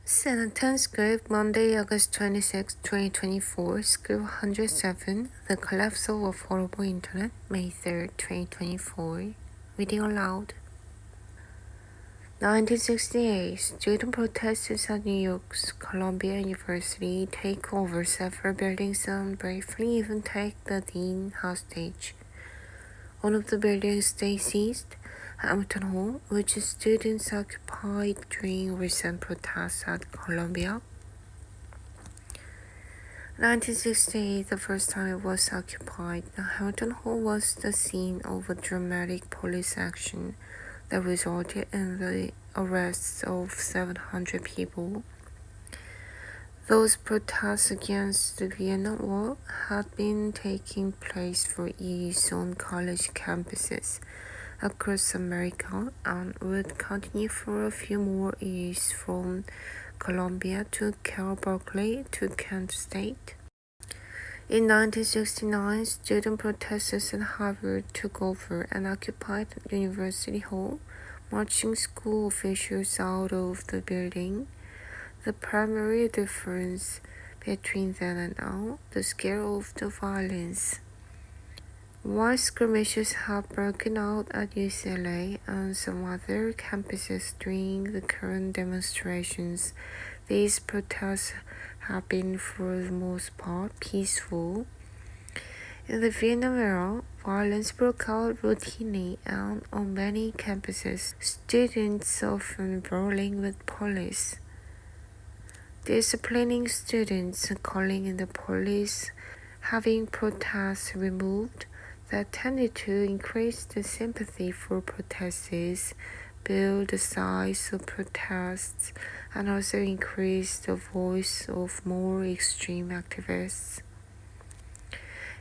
CNN10 script, Monday, August 26, 2024, script 107, The Collapse of Affordable Internet, May 3, 2024. Reading aloud. 1968, student protests at New York's Columbia University take over several buildings and briefly even take the dean hostage. One of the buildings they seized, Hamilton Hall, which students occupied during recent protests at Columbia. 1968, the first time it was occupied, Hamilton Hall was the scene of a dramatic police action that resulted in the arrests of 700 people. Those protests against the Vietnam War had been taking place for years on college campuses across America and would continue for a few more years from Columbia to Cal Berkeley to Kent State. In 1969, student protesters at Harvard took over and occupied University Hall, marching school officials out of the building. The primary difference between then and now, the scale of the violence. While skirmishes have broken out at UCLA and some other campuses during the current demonstrations, these protests have been for the most part peaceful. In the Vietnam era, violence broke out routinely and on many campuses, students often brawling with police. Disciplining students, calling in the police, having protests removed, that tended to increase the sympathy for protesters, build the size of protests, and also increase the voice of more extreme activists.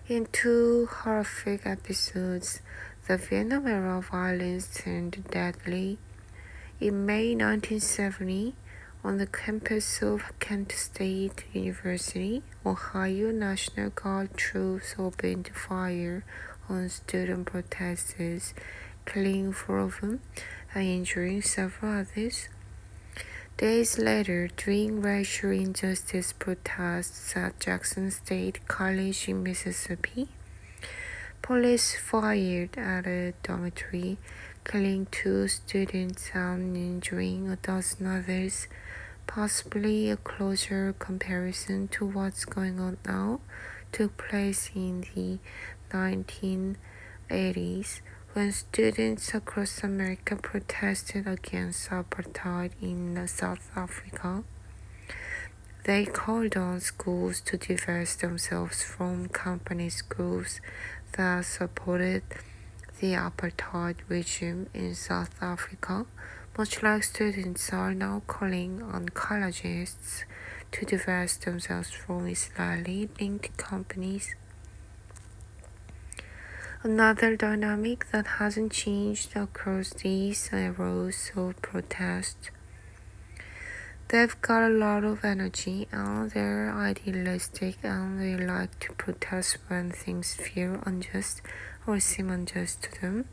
In two horrific episodes, the Vietnam era violence turned deadly. In May 1970, on the campus of Kent State University, Ohio National Guard troops opened fire on student protesters, killing 4 of them and injuring several others. Days later, during racial injustice protests at Jackson State College in Mississippi, police fired at a dormitory, killing 2 students and injuring a dozen others. Possibly a closer comparison to what's going on now took place in the 1980s when students across America protested against apartheid in South Africa. They called on schools to divest themselves from company schools that supported the apartheid regime in South Africa, much like students are now calling on colleges to divest themselves from Israeli-linked companies. Another dynamic that hasn't changed across these eras of protest. They've got a lot of energy and they're idealistic and they like to protest when things feel unjust or seem unjust to them.